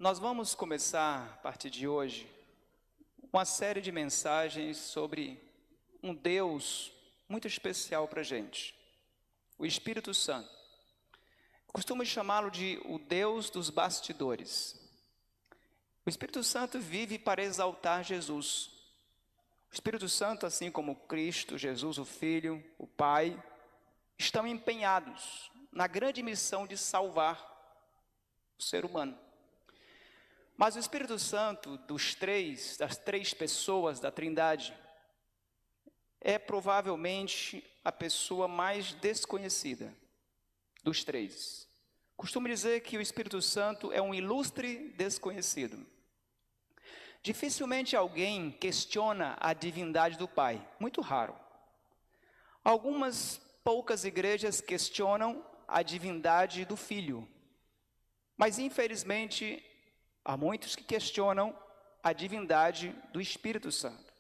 Nós vamos começar, a partir de hoje, uma série de mensagens sobre um Deus muito especial para a gente, o Espírito Santo. Costumo chamá-lo de o Deus dos bastidores. O Espírito Santo vive para exaltar Jesus. O Espírito Santo, assim como Cristo, Jesus, o Filho, o Pai, estão empenhados na grande missão de salvar o ser humano. Mas o Espírito Santo das três pessoas da Trindade, é provavelmente a pessoa mais desconhecida dos três. Costumo dizer que o Espírito Santo é um ilustre desconhecido. Dificilmente alguém questiona a divindade do Pai, muito raro. Algumas poucas igrejas questionam a divindade do Filho, mas infelizmente há muitos que questionam a divindade do Espírito Santo.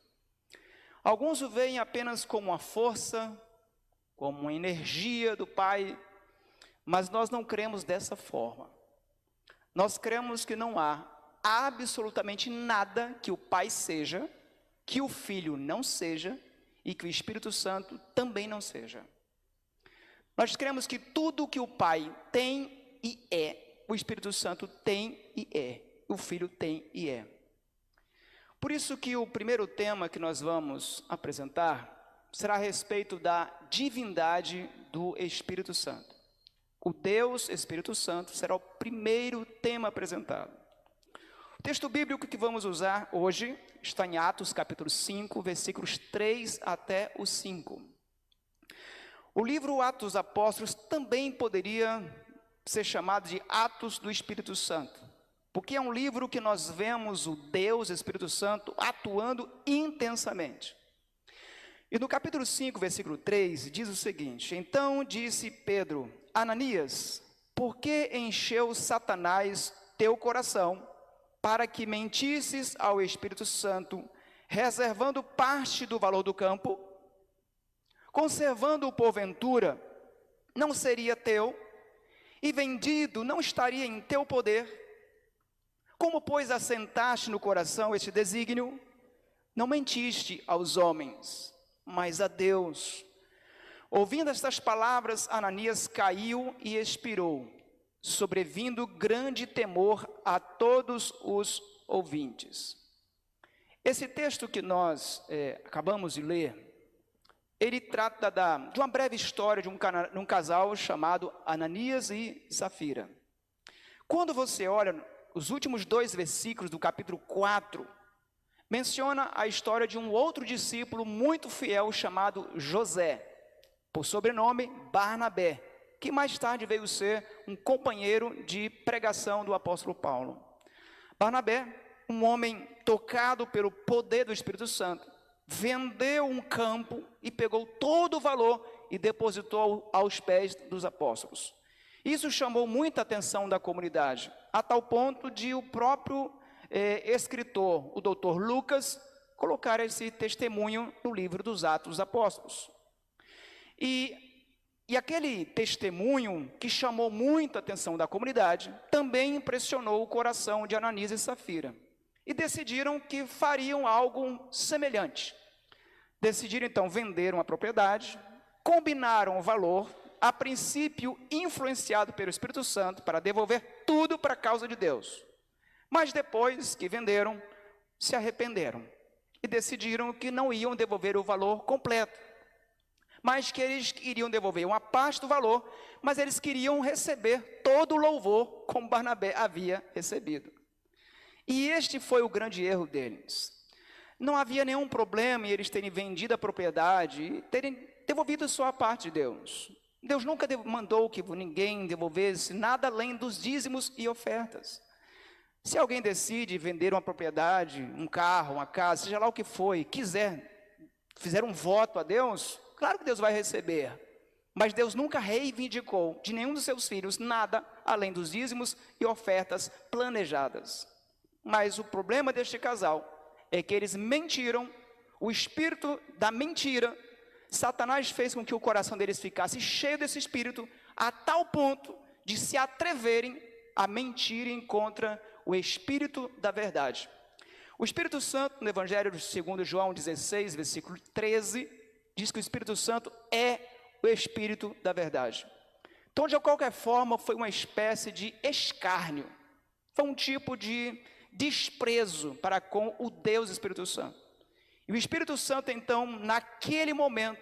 Alguns o veem apenas como uma força, como uma energia do Pai, mas nós não cremos dessa forma. Nós cremos que não há absolutamente nada que o Pai seja, que o Filho não seja e que o Espírito Santo também não seja. Nós cremos que tudo que o Pai tem e é, o Espírito Santo tem e é. O Filho tem e é. Por isso que o primeiro tema que nós vamos apresentar será a respeito da divindade do Espírito Santo. O Deus Espírito Santo será o primeiro tema apresentado. O texto bíblico que vamos usar hoje está em Atos capítulo 5, versículos 3 até o 5. O livro Atos dos Apóstolos também poderia ser chamado de Atos do Espírito Santo, porque é um livro que nós vemos o Deus Espírito Santo atuando intensamente. E no capítulo 5, versículo 3, diz o seguinte: Então disse Pedro: Ananias, por que encheu Satanás teu coração, para que mentisses ao Espírito Santo, reservando parte do valor do campo? Conservando-o porventura, não seria teu, e vendido não estaria em teu poder? Como, pois, assentaste no coração este desígnio? Não mentiste aos homens, mas a Deus. Ouvindo estas palavras, Ananias caiu e expirou, sobrevindo grande temor a todos os ouvintes. Esse texto que nós acabamos de ler, ele trata de uma breve história de um casal chamado Ananias e Safira. Quando você olha os últimos dois versículos do capítulo 4, menciona a história de um outro discípulo muito fiel chamado José, por sobrenome Barnabé, que mais tarde veio ser um companheiro de pregação do apóstolo Paulo. Barnabé, um homem tocado pelo poder do Espírito Santo, vendeu um campo e pegou todo o valor e depositou aos pés dos apóstolos. Isso chamou muita atenção da comunidade, a tal ponto de o próprio escritor, o doutor Lucas, colocar esse testemunho no livro dos Atos dos Apóstolos. E aquele testemunho que chamou muita atenção da comunidade, também impressionou o coração de Ananias e Safira. E decidiram que fariam algo semelhante. Decidiram então vender uma propriedade, combinaram o valor, a princípio influenciado pelo Espírito Santo, para devolver tudo para a causa de Deus. Mas depois que venderam, se arrependeram e decidiram que não iam devolver o valor completo, mas que eles iriam devolver uma parte do valor, mas eles queriam receber todo o louvor como Barnabé havia recebido. E este foi o grande erro deles. Não havia nenhum problema em eles terem vendido a propriedade e terem devolvido só a parte de Deus. Deus nunca mandou que ninguém devolvesse nada além dos dízimos e ofertas. Se alguém decide vender uma propriedade, um carro, uma casa, seja lá o que for, e fizer um voto a Deus, claro que Deus vai receber. Mas Deus nunca reivindicou de nenhum dos seus filhos nada além dos dízimos e ofertas planejadas. Mas o problema deste casal é que eles mentiram, o espírito da mentira, Satanás fez com que o coração deles ficasse cheio desse espírito, a tal ponto de se atreverem a mentirem contra o Espírito da verdade. O Espírito Santo, no Evangelho segundo João 16, versículo 13, diz que o Espírito Santo é o Espírito da verdade. Então, de qualquer forma, foi uma espécie de escárnio, foi um tipo de desprezo para com o Deus Espírito Santo. E o Espírito Santo, então, naquele momento,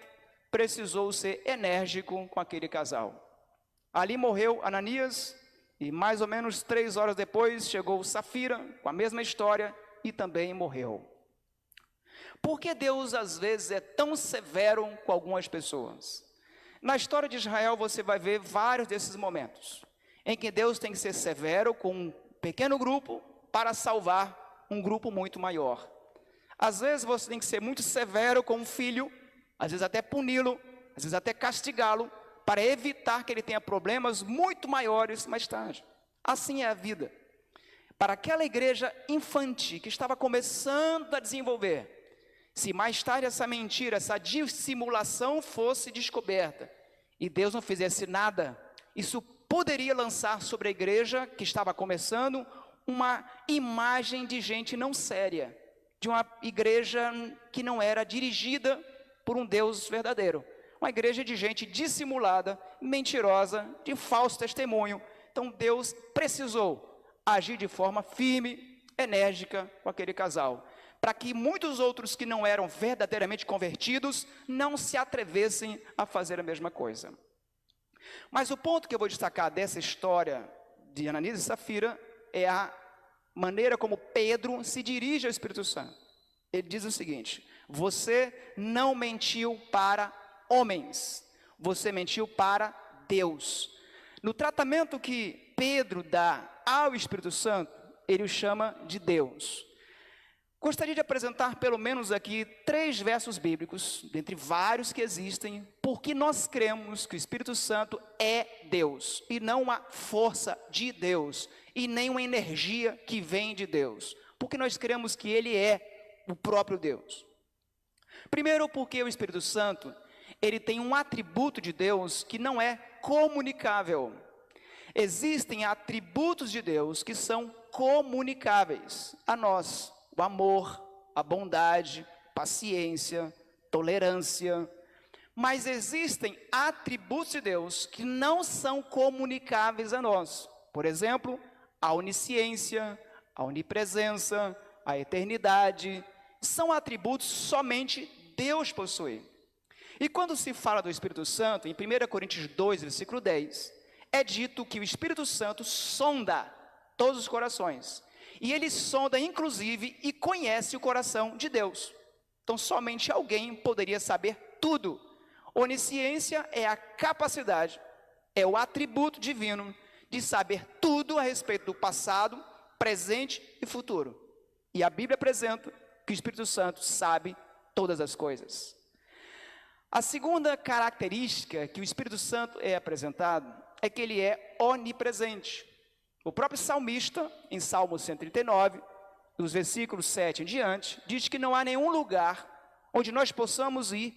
precisou ser enérgico com aquele casal. Ali morreu Ananias, e mais ou menos 3 horas depois chegou Safira, com a mesma história, e também morreu. Por que Deus às vezes é tão severo com algumas pessoas? Na história de Israel você vai ver vários desses momentos, em que Deus tem que ser severo com um pequeno grupo para salvar um grupo muito maior. Às vezes você tem que ser muito severo com um filho, às vezes até puni-lo, às vezes até castigá-lo, para evitar que ele tenha problemas muito maiores mais tarde. Assim é a vida. Para aquela igreja infantil que estava começando a desenvolver, se mais tarde essa mentira, essa dissimulação fosse descoberta, e Deus não fizesse nada, isso poderia lançar sobre a igreja que estava começando uma imagem de gente não séria, de uma igreja que não era dirigida por um Deus verdadeiro, uma igreja de gente dissimulada, mentirosa, de falso testemunho. Então Deus precisou agir de forma firme, enérgica com aquele casal, para que muitos outros que não eram verdadeiramente convertidos não se atrevessem a fazer a mesma coisa. Mas o ponto que eu vou destacar dessa história de Ananias e Safira é a maneira como Pedro se dirige ao Espírito Santo. Ele diz o seguinte: você não mentiu para homens, você mentiu para Deus. No tratamento que Pedro dá ao Espírito Santo, ele o chama de Deus. Gostaria de apresentar pelo menos aqui 3 versos bíblicos, dentre vários que existem, porque nós cremos que o Espírito Santo é Deus, e não uma força de Deus, e nem uma energia que vem de Deus, porque nós cremos que Ele é o próprio Deus. Primeiro, porque o Espírito Santo, ele tem um atributo de Deus que não é comunicável. Existem atributos de Deus que são comunicáveis a nós: o amor, a bondade, paciência, tolerância. Mas existem atributos de Deus que não são comunicáveis a nós. Por exemplo, a onisciência, a onipresença, a eternidade. São atributos somente Deus possui. E quando se fala do Espírito Santo, em 1 Coríntios 2, versículo 10, é dito que o Espírito Santo sonda todos os corações. E ele sonda, inclusive, e conhece o coração de Deus. Então, somente alguém poderia saber tudo. Onisciência é a capacidade, é o atributo divino de saber tudo a respeito do passado, presente e futuro. E a Bíblia apresenta que o Espírito Santo sabe todas as coisas. A segunda característica que o Espírito Santo é apresentado é que ele é onipresente. O próprio salmista, em Salmo 139, dos versículos 7 em diante, diz que não há nenhum lugar onde nós possamos ir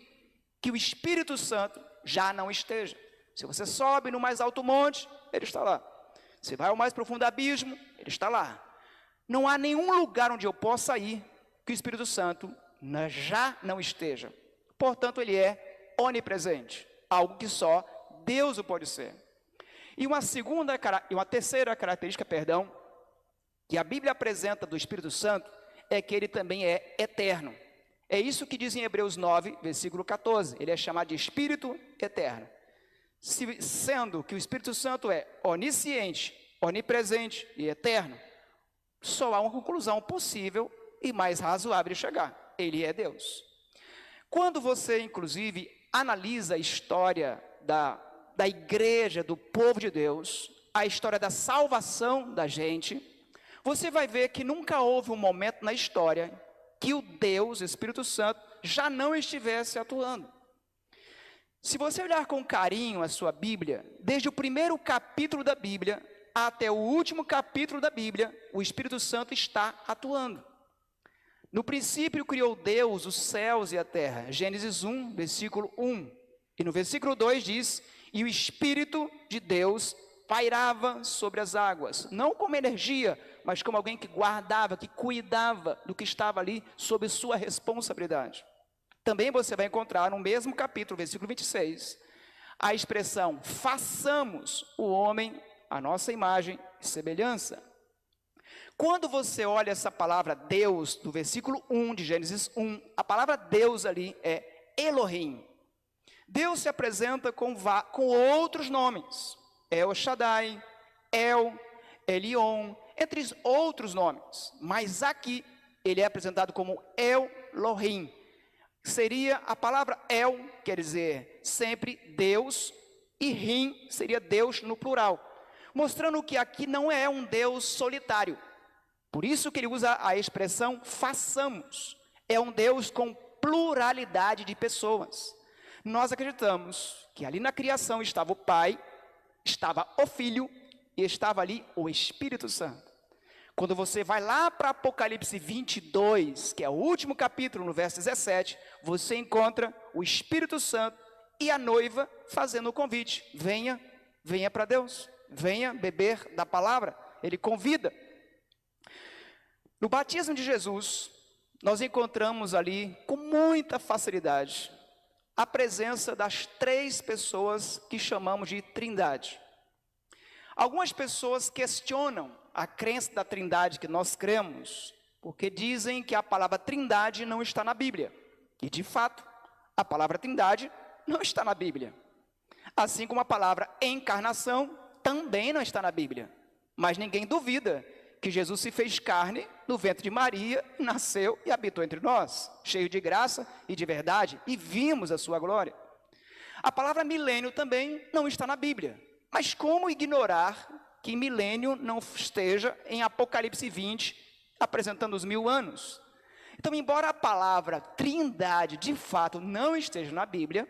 que o Espírito Santo já não esteja. Se você sobe no mais alto monte, ele está lá. Se vai ao mais profundo abismo, ele está lá. Não há nenhum lugar onde eu possa ir que o Espírito Santo já não esteja. Portanto, ele é onipresente, algo que só Deus o pode ser. E uma terceira característica, que a Bíblia apresenta do Espírito Santo é que ele também é eterno. É isso que diz em Hebreus 9, versículo 14. Ele é chamado de Espírito eterno. Sendo que o Espírito Santo é onisciente, onipresente e eterno, só há uma conclusão possível e mais razoável de chegar: ele é Deus. Quando você, inclusive, analisa a história da igreja, do povo de Deus, a história da salvação da gente, você vai ver que nunca houve um momento na história que o Deus, Espírito Santo, já não estivesse atuando. Se você olhar com carinho a sua Bíblia, desde o primeiro capítulo da Bíblia até o último capítulo da Bíblia, o Espírito Santo está atuando. No princípio criou Deus os céus e a terra, Gênesis 1, versículo 1. E no versículo 2 diz: e o Espírito de Deus pairava sobre as águas, não como energia, mas como alguém que guardava, que cuidava do que estava ali sob sua responsabilidade. Também você vai encontrar no mesmo capítulo, versículo 26, a expressão, façamos o homem a nossa imagem e semelhança. Quando você olha essa palavra Deus, do versículo 1 de Gênesis 1, a palavra Deus ali é Elohim. Deus se apresenta com outros nomes, El Shaddai, El, Elion, entre outros nomes, mas aqui ele é apresentado como Elohim. Seria a palavra El, quer dizer sempre Deus, e Rim seria Deus no plural, mostrando que aqui não é um Deus solitário. Por isso que ele usa a expressão façamos. É um Deus com pluralidade de pessoas. Nós acreditamos que ali na criação estava o Pai, estava o Filho e estava ali o Espírito Santo. Quando você vai lá para Apocalipse 22, que é o último capítulo, no verso 17, você encontra o Espírito Santo e a noiva fazendo o convite. Venha, venha para Deus, venha beber da palavra. Ele convida. No batismo de Jesus, nós encontramos ali, com muita facilidade, a presença das três pessoas que chamamos de Trindade. Algumas pessoas questionam a crença da Trindade que nós cremos, porque dizem que a palavra Trindade não está na Bíblia. E, de fato, a palavra Trindade não está na Bíblia. Assim como a palavra encarnação também não está na Bíblia. Mas ninguém duvida que Jesus se fez carne no ventre de Maria, nasceu e habitou entre nós, cheio de graça e de verdade, e vimos a sua glória. A palavra milênio também não está na Bíblia. Mas como ignorar que milênio não esteja em Apocalipse 20, apresentando os 1000 anos? Então, embora a palavra Trindade, de fato, não esteja na Bíblia,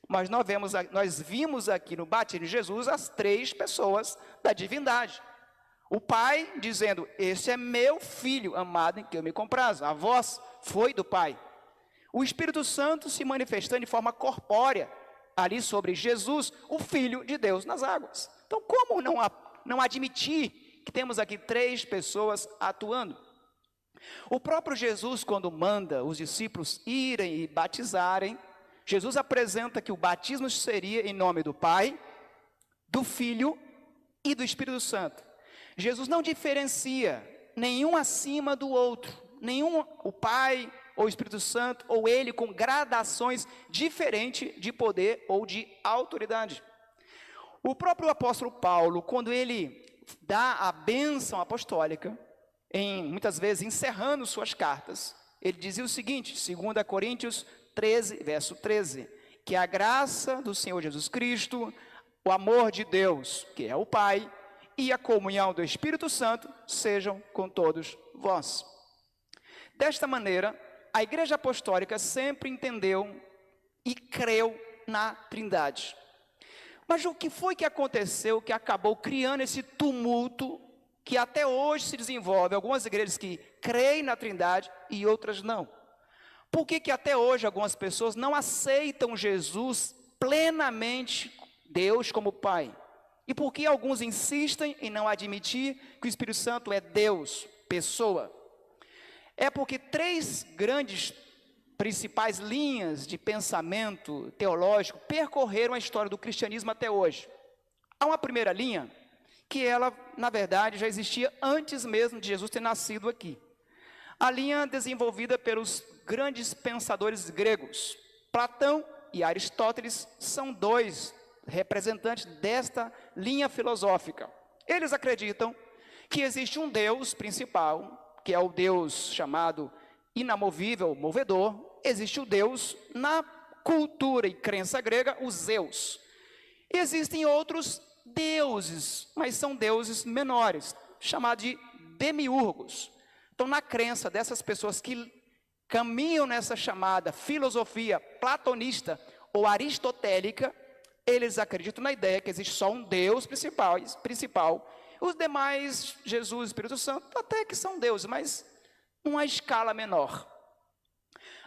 mas nós vimos aqui no batismo de Jesus as três pessoas da divindade. O Pai dizendo, esse é meu Filho amado em que eu me comprazo. A voz foi do Pai. O Espírito Santo se manifestando de forma corpórea, ali sobre Jesus, o Filho de Deus nas águas. Então, como não admitir que temos aqui três pessoas atuando? O próprio Jesus, quando manda os discípulos irem e batizarem, Jesus apresenta que o batismo seria em nome do Pai, do Filho e do Espírito Santo. Jesus não diferencia nenhum acima do outro, nenhum o Pai ou o Espírito Santo, ou ele com gradações diferentes de poder ou de autoridade. O próprio apóstolo Paulo, quando ele dá a bênção apostólica, muitas vezes encerrando suas cartas, ele dizia o seguinte, 2 Coríntios 13, verso 13, que a graça do Senhor Jesus Cristo, o amor de Deus, que é o Pai, e a comunhão do Espírito Santo sejam com todos vós. Desta maneira, a Igreja Apostólica sempre entendeu e creu na Trindade. Mas o que foi que aconteceu que acabou criando esse tumulto que até hoje se desenvolve? Algumas igrejas que creem na Trindade e outras não. Por que até hoje algumas pessoas não aceitam Jesus plenamente, Deus como Pai? E por que alguns insistem em não admitir que o Espírito Santo é Deus, pessoa? É porque três grandes principais linhas de pensamento teológico percorreram a história do cristianismo até hoje. Há uma primeira linha que ela, na verdade, já existia antes mesmo de Jesus ter nascido aqui. A linha desenvolvida pelos grandes pensadores gregos. Platão e Aristóteles são dois representantes desta linha filosófica. Eles acreditam que existe um Deus principal, que é o Deus chamado inamovível, movedor. Existe o Deus na cultura e crença grega, o Zeus. Existem outros deuses, mas são deuses menores, chamados de demiurgos. Então, na crença dessas pessoas que caminham nessa chamada filosofia platonista ou aristotélica, eles acreditam na ideia que existe só um Deus principal. Os demais, Jesus e Espírito Santo, até que são deuses, mas numa escala menor.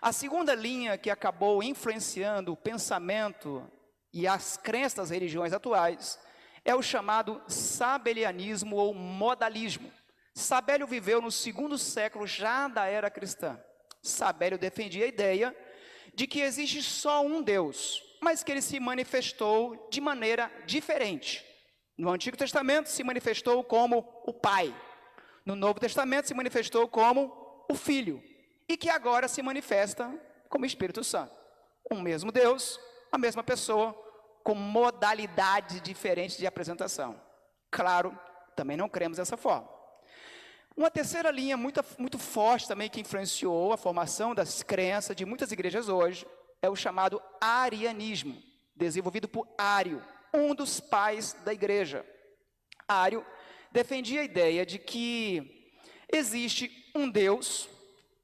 A segunda linha que acabou influenciando o pensamento e as crenças das religiões atuais é o chamado sabelianismo ou modalismo. Sabélio viveu no segundo século já da era cristã. Sabélio defendia a ideia de que existe só um Deus, mas que ele se manifestou de maneira diferente. No Antigo Testamento se manifestou como o Pai. No Novo Testamento se manifestou como o Filho. E que agora se manifesta como Espírito Santo. O mesmo Deus, a mesma pessoa, com modalidades diferentes de apresentação. Claro, também não cremos dessa forma. Uma terceira linha muito forte também que influenciou a formação das crenças de muitas igrejas hoje é o chamado arianismo, desenvolvido por Ário, um dos pais da igreja. Ário defendia a ideia de que existe um Deus,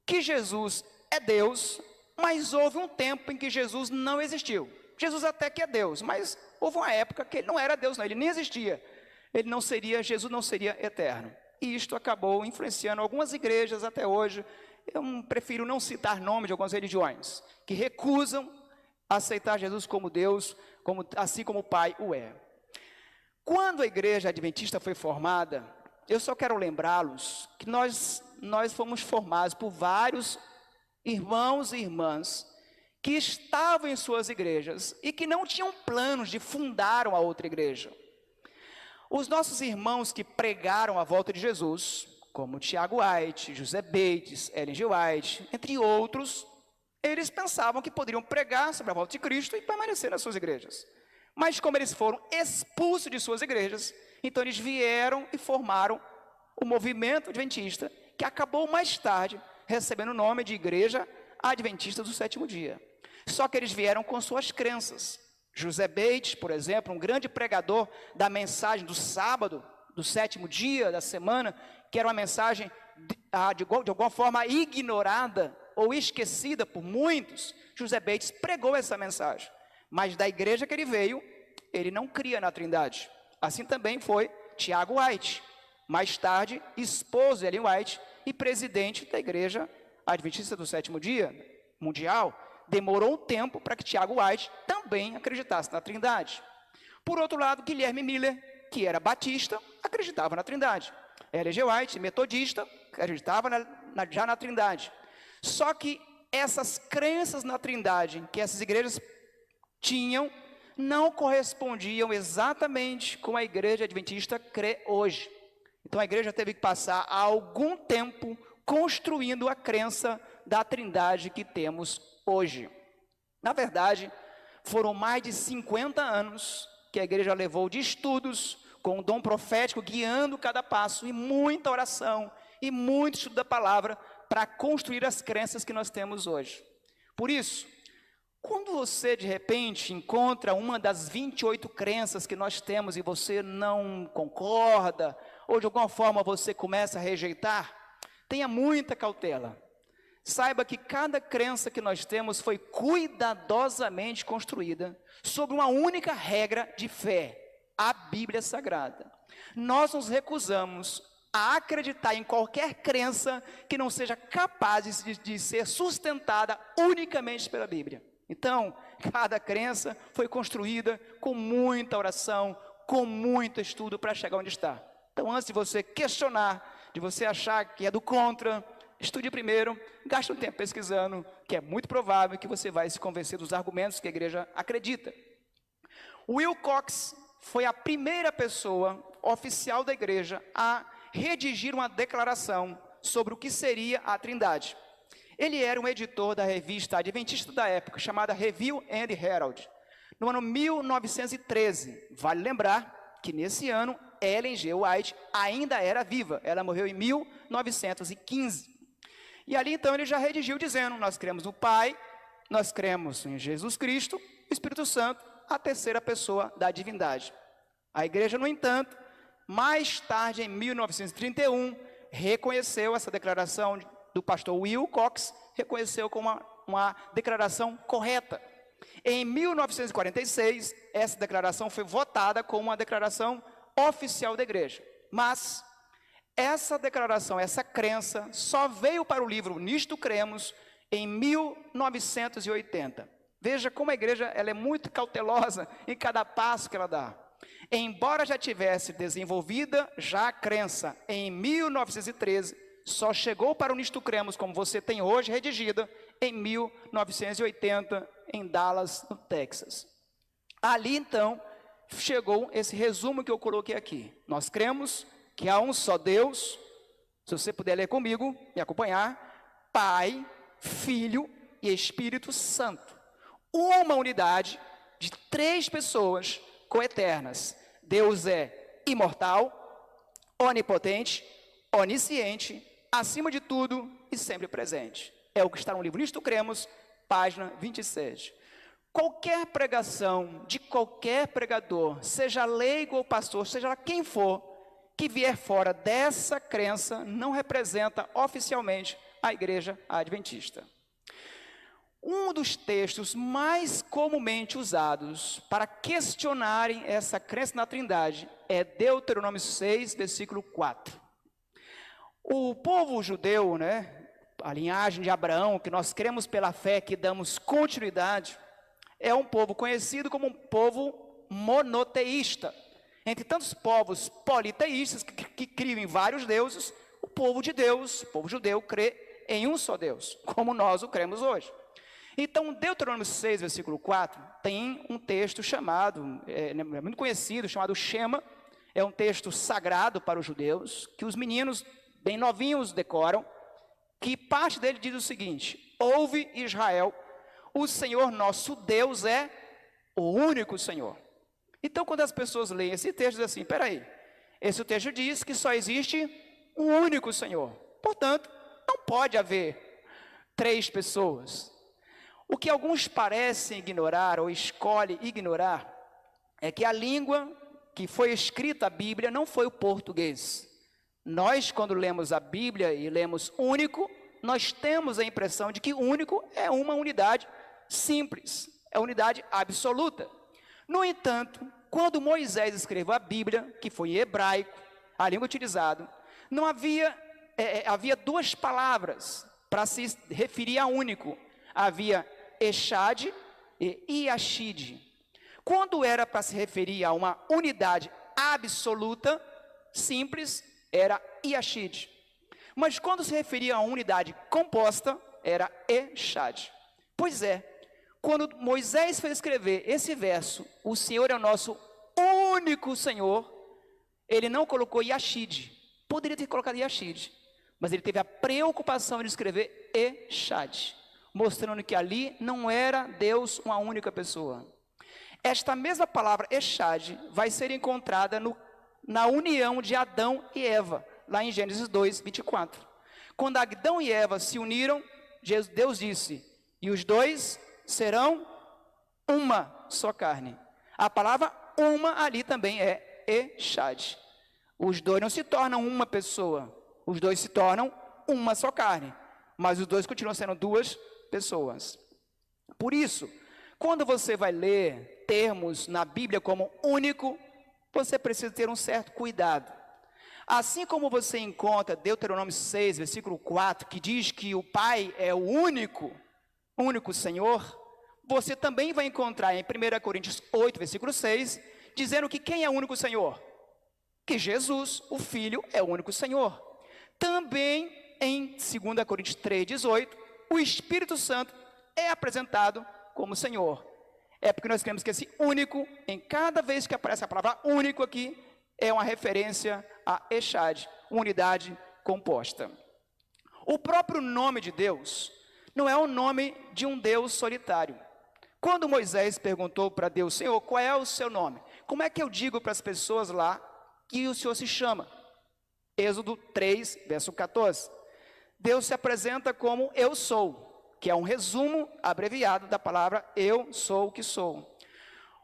que Jesus é Deus, mas houve um tempo em que Jesus não existiu. Jesus até que é Deus, mas houve uma época que ele não era Deus, não, ele nem existia. Jesus não seria eterno. E isto acabou influenciando algumas igrejas até hoje. Eu prefiro não citar nome de algumas religiões, que recusam aceitar Jesus como Deus, assim como o Pai o é. Quando a igreja adventista foi formada, eu só quero lembrá-los que nós fomos formados por vários irmãos e irmãs que estavam em suas igrejas e que não tinham planos de fundar uma outra igreja. Os nossos irmãos que pregaram a volta de Jesus, como Tiago White, José Bates, Ellen G. White, entre outros, eles pensavam que poderiam pregar sobre a volta de Cristo e permanecer nas suas igrejas. Mas como eles foram expulsos de suas igrejas, então eles vieram e formaram o movimento adventista, que acabou mais tarde recebendo o nome de Igreja Adventista do Sétimo Dia. Só que eles vieram com suas crenças. José Bates, por exemplo, um grande pregador da mensagem do sábado, do sétimo dia da semana, que era uma mensagem de alguma forma ignorada ou esquecida por muitos. José Bates pregou essa mensagem, mas da igreja que ele veio, ele não cria na Trindade. Assim também foi Tiago White, mais tarde esposo de Ellen White e presidente da Igreja Adventista do Sétimo Dia Mundial. Demorou um tempo para que Tiago White também acreditasse na Trindade. Por outro lado, Guilherme Miller, que era batista, acreditava na Trindade. Ellen G. White, metodista, acreditava já na Trindade. Só que essas crenças na Trindade que essas igrejas tinham não correspondiam exatamente com a igreja adventista crê hoje. Então a igreja teve que passar algum tempo construindo a crença da Trindade que temos hoje. Na verdade, foram mais de 50 anos que a igreja levou de estudos, com o dom profético guiando cada passo, e muita oração, e muito estudo da palavra, para construir as crenças que nós temos hoje. Por isso, quando você de repente encontra uma das 28 crenças que nós temos e você não concorda, ou de alguma forma você começa a rejeitar, tenha muita cautela. Saiba que cada crença que nós temos foi cuidadosamente construída sobre uma única regra de fé, a Bíblia Sagrada. Nós nos recusamos a acreditar em qualquer crença que não seja capaz de ser sustentada unicamente pela Bíblia. Então, cada crença foi construída com muita oração, com muito estudo para chegar onde está. Então, antes de você questionar, de você achar que é do contra, estude primeiro, gaste um tempo pesquisando, que é muito provável que você vai se convencer dos argumentos que a igreja acredita. Will Cox foi a primeira pessoa oficial da igreja a redigir uma declaração sobre o que seria a Trindade. Ele era um editor da revista adventista da época, chamada Review and Herald. No ano 1913, vale lembrar que nesse ano, Ellen G. White ainda era viva. Ela morreu em 1915. E ali então ele já redigiu dizendo, nós cremos no Pai, nós cremos em Jesus Cristo, o Espírito Santo, a terceira pessoa da divindade. A igreja, no entanto, mais tarde, em 1931, reconheceu essa declaração do pastor Will Cox, reconheceu como uma declaração correta. Em 1946, essa declaração foi votada como uma declaração oficial da igreja. Mas essa declaração, essa crença, só veio para o livro Nisto Cremos em 1980. Veja como a igreja ela é muito cautelosa em cada passo que ela dá. Embora já tivesse desenvolvida já a crença em 1913, só chegou para o Nisto Cremos, como você tem hoje, redigida em 1980, em Dallas, no Texas. Ali, então, chegou esse resumo que eu coloquei aqui. Nós cremos que há um só Deus, se você puder ler comigo, me acompanhar, Pai, Filho e Espírito Santo. Uma unidade de 3 pessoas coeternas. Deus é imortal, onipotente, onisciente, acima de tudo e sempre presente. É o que está no livro Nisto Cremos, página 27. Qualquer pregação de qualquer pregador, seja leigo ou pastor, seja lá quem for, que vier fora dessa crença, não representa oficialmente a Igreja Adventista. Um dos textos mais comumente usados para questionarem essa crença na Trindade é Deuteronômio 6, versículo 4. O povo judeu, a linhagem de Abraão, que nós cremos pela fé, que damos continuidade, é um povo conhecido como um povo monoteísta. Entre tantos povos politeístas que criam em vários deuses, o povo de Deus, o povo judeu, crê em um só Deus, como nós o cremos hoje. Então, Deuteronômio 6, versículo 4, tem um texto chamado, muito conhecido, chamado Shema. É um texto sagrado para os judeus, que os meninos bem novinhos decoram, que parte dele diz o seguinte: ouve Israel, o Senhor nosso Deus é o único Senhor. Então, quando as pessoas leem esse texto, dizem assim, peraí, esse texto diz que só existe um único Senhor. Portanto, não pode haver 3 pessoas. O que alguns parecem ignorar ou escolhem ignorar é que a língua que foi escrita a Bíblia não foi o português. Nós, quando lemos a Bíblia e lemos único, nós temos a impressão de que único é uma unidade simples, é unidade absoluta. No entanto, quando Moisés escreveu a Bíblia, que foi em hebraico, a língua utilizada, não havia 2 palavras para se referir a único. Havia Echad e Iashid. Quando era para se referir a uma unidade absoluta, simples, era Iashid. Mas quando se referia a uma unidade composta, era Echad. Pois é, quando Moisés foi escrever esse verso, o Senhor é o nosso único Senhor, ele não colocou Iashid. Poderia ter colocado Iashid, mas ele teve a preocupação de escrever Echad, mostrando que ali não era Deus uma única pessoa. Esta mesma palavra Echad vai ser encontrada na união de Adão e Eva, lá em Gênesis 2, 24. Quando Adão e Eva se uniram, Deus disse, e os 2 serão uma só carne. A palavra uma ali também é Echad. Os 2 não se tornam uma pessoa, os 2 se tornam uma só carne, mas os 2 continuam sendo 2 pessoas. Por isso, quando você vai ler termos na Bíblia como único, você precisa ter um certo cuidado. Assim como você encontra Deuteronômio 6, versículo 4, que diz que o Pai é o único Senhor, você também vai encontrar em 1 Coríntios 8, versículo 6, dizendo que quem é o único Senhor? Que Jesus, o Filho, é o único Senhor. Também em 2 Coríntios 3, 18, o Espírito Santo é apresentado como Senhor. É porque nós cremos que esse único, em cada vez que aparece a palavra único aqui, é uma referência a Echad, unidade composta. O próprio nome de Deus não é o nome de um Deus solitário. Quando Moisés perguntou para Deus, Senhor, qual é o seu nome? Como é que eu digo para as pessoas lá que o Senhor se chama? Êxodo 3, verso 14. Deus se apresenta como eu sou, que é um resumo abreviado da palavra eu sou o que sou.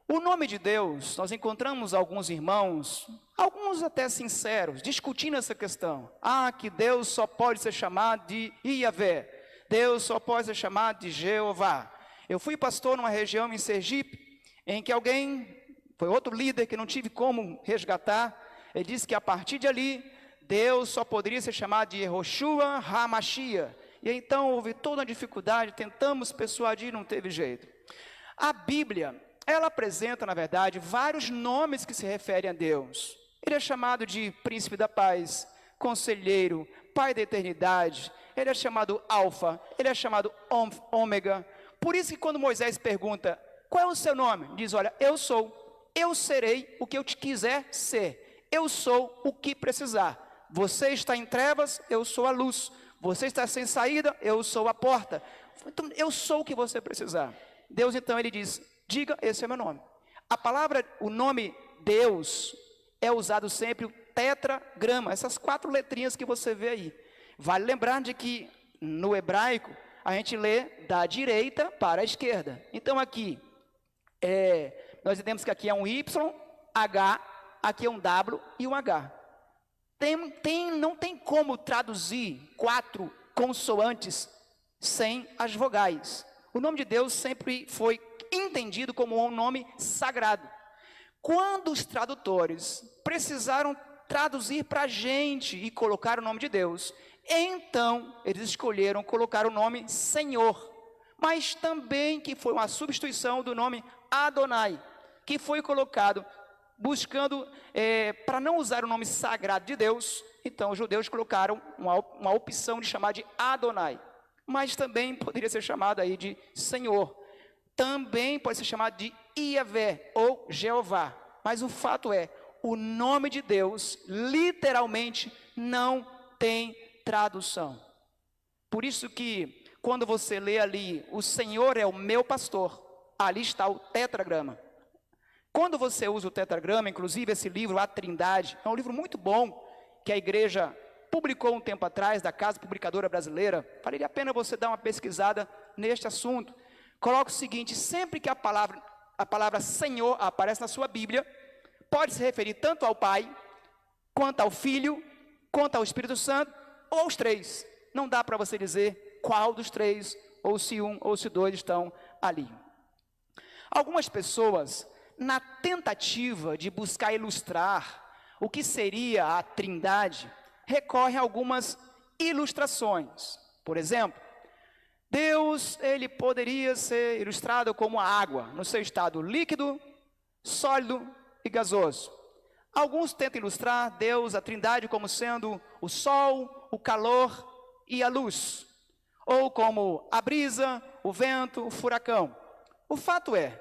O nome de Deus, nós encontramos alguns irmãos, alguns até sinceros, discutindo essa questão. Que Deus só pode ser chamado de Iavé, Deus só pode ser chamado de Jeová. Eu fui pastor numa região em Sergipe, em que foi outro líder que não tive como resgatar, ele disse que a partir de ali, Deus só poderia ser chamado de Yehoshua HaMashiach. E então houve toda uma dificuldade, tentamos persuadir, não teve jeito. A Bíblia, ela apresenta, na verdade, vários nomes que se referem a Deus. Ele é chamado de Príncipe da Paz, Conselheiro, Pai da Eternidade. Ele é chamado Alfa, ele é chamado Ômega. Por isso que quando Moisés pergunta, qual é o seu nome? Diz, olha, eu sou, eu serei o que eu te quiser ser. Eu sou o que precisar. Você está em trevas, eu sou a luz. Você está sem saída, eu sou a porta. Então, eu sou o que você precisar. Deus, então, ele diz, diga, esse é meu nome. A palavra, o nome Deus, é usado sempre o tetragrama, essas 4 letrinhas que você vê aí. Vale lembrar de que, no hebraico, a gente lê da direita para a esquerda. Então, aqui, nós entendemos que aqui é um Y, H, aqui é um W e um H. Não tem como traduzir 4 consoantes sem as vogais. O nome de Deus sempre foi entendido como um nome sagrado. Quando os tradutores precisaram traduzir para a gente e colocar o nome de Deus, então eles escolheram colocar o nome Senhor, mas também que foi uma substituição do nome Adonai, que foi colocado buscando, para não usar o nome sagrado de Deus, então os judeus colocaram uma opção de chamar de Adonai, mas também poderia ser chamado aí de Senhor, também pode ser chamado de Iavé ou Jeová, mas o fato é, o nome de Deus literalmente não tem tradução. Por isso que quando você lê ali, o Senhor é o meu pastor, ali está o tetragrama. Quando você usa o tetragrama, inclusive esse livro, A Trindade, é um livro muito bom, que a igreja publicou um tempo atrás, da Casa Publicadora Brasileira, valeria a pena você dar uma pesquisada neste assunto. Coloca o seguinte, sempre que a palavra Senhor aparece na sua Bíblia, pode se referir tanto ao Pai, quanto ao Filho, quanto ao Espírito Santo, ou aos 3. Não dá para você dizer qual dos 3, ou se um, ou se 2 estão ali. Algumas pessoas, na tentativa de buscar ilustrar o que seria a Trindade, recorrem a algumas ilustrações. Por exemplo, Deus, ele poderia ser ilustrado como a água, no seu estado líquido, sólido e gasoso. Alguns tentam ilustrar Deus, a Trindade, como sendo o sol, o calor e a luz, ou como a brisa, o vento, o furacão. O fato é,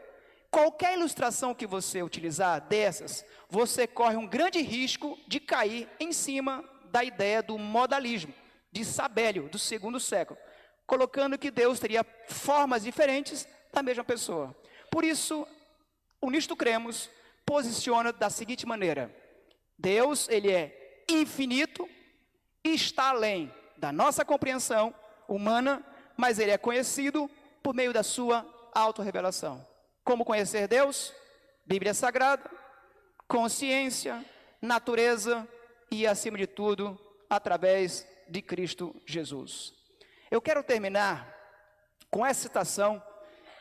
qualquer ilustração que você utilizar dessas, você corre um grande risco de cair em cima da ideia do modalismo, de Sabélio, do 2º século, colocando que Deus teria formas diferentes da mesma pessoa. Por isso, o Nisto Cremos posiciona da seguinte maneira, Deus, ele é infinito, está além da nossa compreensão humana, mas ele é conhecido por meio da sua autorrevelação. Como conhecer Deus? Bíblia Sagrada, consciência, natureza e, acima de tudo, através de Cristo Jesus. Eu quero terminar com essa citação,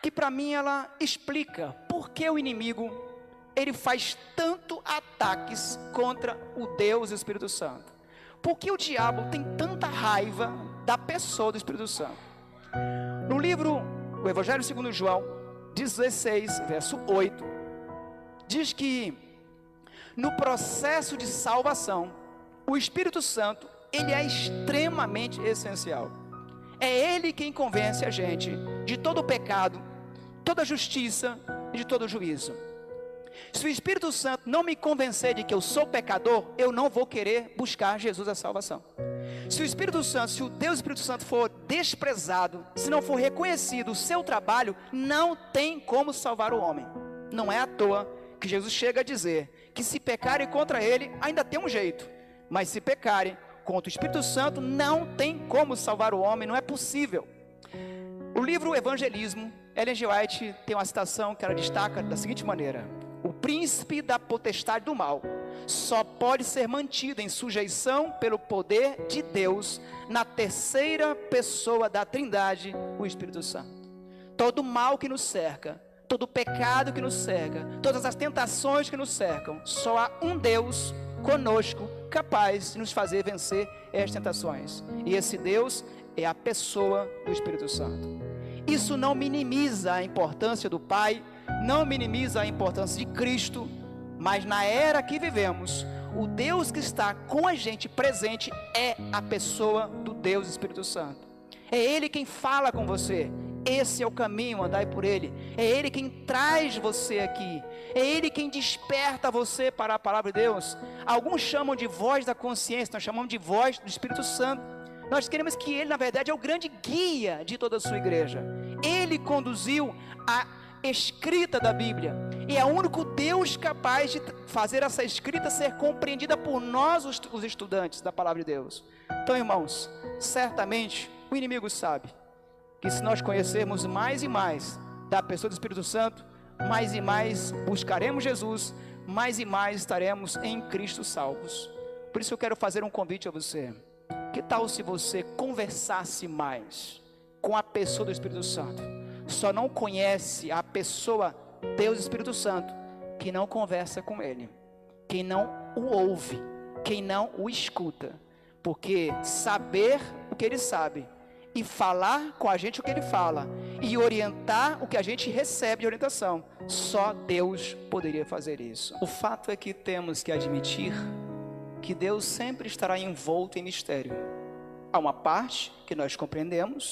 que para mim ela explica por que o inimigo ele faz tanto ataques contra o Deus e o Espírito Santo. Por que o diabo tem tanta raiva da pessoa do Espírito Santo? No livro, o Evangelho segundo João, 16, verso 8, diz que no processo de salvação, o Espírito Santo, ele é extremamente essencial. É ele quem convence a gente de todo o pecado, toda a justiça e de todo o juízo. Se o Espírito Santo não me convencer de que eu sou pecador, eu não vou querer buscar Jesus a salvação. Se o Espírito Santo, se o Deus Espírito Santo for desprezado, se não for reconhecido o seu trabalho, não tem como salvar o homem. Não é à toa que Jesus chega a dizer que se pecarem contra ele, ainda tem um jeito, mas se pecarem contra o Espírito Santo, não tem como salvar o homem, não é possível. O livro Evangelismo, Ellen G. White tem uma citação que ela destaca da seguinte maneira: o príncipe da potestade do mal só pode ser mantido em sujeição pelo poder de Deus na terceira pessoa da Trindade, o Espírito Santo. Todo mal que nos cerca, todo pecado que nos cerca, todas as tentações que nos cercam, só há um Deus conosco capaz de nos fazer vencer estas tentações. E esse Deus é a pessoa do Espírito Santo. Isso não minimiza a importância do Pai, não minimiza a importância de Cristo, mas na era que vivemos, o Deus que está com a gente presente é a pessoa do Deus Espírito Santo. É Ele quem fala com você. Esse é o caminho, andai por Ele. É Ele quem traz você aqui. É Ele quem desperta você para a palavra de Deus. Alguns chamam de voz da consciência, nós chamamos de voz do Espírito Santo. Nós queremos que Ele, na verdade, é o grande guia de toda a sua igreja. Ele conduziu a escrita da Bíblia, e é o único Deus capaz de fazer essa escrita ser compreendida por nós, os estudantes da palavra de Deus. Então, irmãos, certamente o inimigo sabe que se nós conhecermos mais e mais da pessoa do Espírito Santo, mais e mais buscaremos Jesus, mais e mais estaremos em Cristo salvos. Por isso eu quero fazer um convite a você. Que tal se você conversasse mais com a pessoa do Espírito Santo? Só não conhece a pessoa Deus Espírito Santo quem não conversa com Ele, quem não o ouve, quem não o escuta. Porque saber o que Ele sabe e falar com a gente o que Ele fala e orientar o que a gente recebe de orientação, só Deus poderia fazer isso. O fato é que temos que admitir que Deus sempre estará envolto em mistério. Há uma parte que nós compreendemos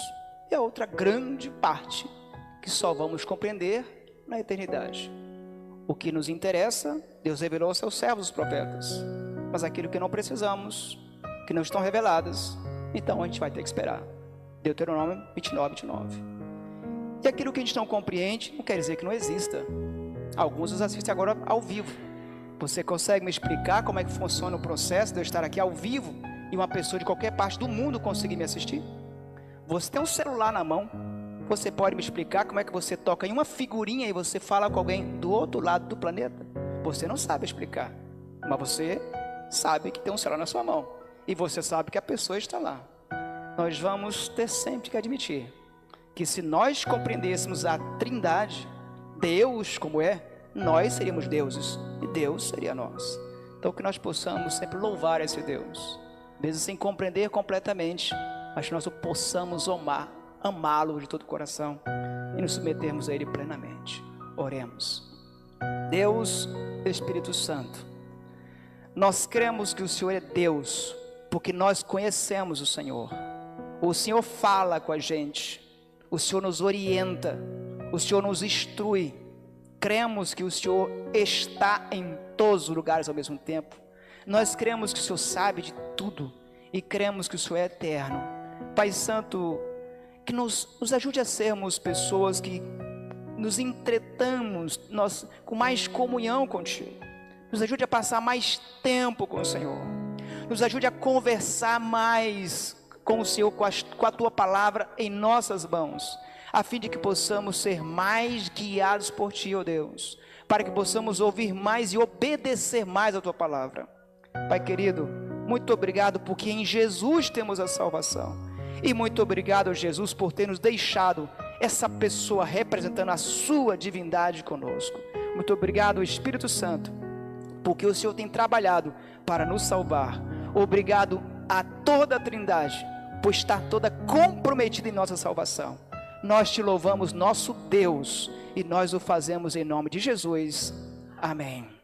e a outra grande parte que só vamos compreender na eternidade. O que nos interessa, Deus revelou aos seus servos, os profetas. Mas aquilo que não precisamos, que não estão reveladas, então a gente vai ter que esperar. Deuteronômio 29:29. E aquilo que a gente não compreende, não quer dizer que não exista. Alguns nos assistem agora ao vivo. Você consegue me explicar como é que funciona o processo de eu estar aqui ao vivo e uma pessoa de qualquer parte do mundo conseguir me assistir? Você tem um celular na mão. Você pode me explicar como é que você toca em uma figurinha e você fala com alguém do outro lado do planeta? Você não sabe explicar, mas você sabe que tem um celular na sua mão e você sabe que a pessoa está lá. Nós vamos ter sempre que admitir que se nós compreendêssemos a Trindade, Deus como é, nós seríamos deuses e Deus seria nós. Então que nós possamos sempre louvar esse Deus, mesmo sem compreender completamente, mas que nós possamos amá-lo de todo o coração e nos submetermos a Ele plenamente. Oremos. Deus, Espírito Santo, nós cremos que o Senhor é Deus, porque nós conhecemos o Senhor. O Senhor fala com a gente, o Senhor nos orienta, o Senhor nos instrui. Cremos que o Senhor está em todos os lugares ao mesmo tempo. Nós cremos que o Senhor sabe de tudo e cremos que o Senhor é eterno. Pai Santo, que nos ajude a sermos pessoas que nos entretamos com mais comunhão contigo. Nos ajude a passar mais tempo com o Senhor. Nos ajude a conversar mais com o Senhor, com a Tua palavra em nossas mãos, a fim de que possamos ser mais guiados por Ti, ó Deus, para que possamos ouvir mais e obedecer mais a Tua palavra. Pai querido, muito obrigado porque em Jesus temos a salvação. E muito obrigado, Jesus, por ter nos deixado essa pessoa representando a sua divindade conosco. Muito obrigado, Espírito Santo, porque o Senhor tem trabalhado para nos salvar. Obrigado a toda a Trindade, por estar toda comprometida em nossa salvação. Nós te louvamos, nosso Deus, e nós o fazemos em nome de Jesus. Amém.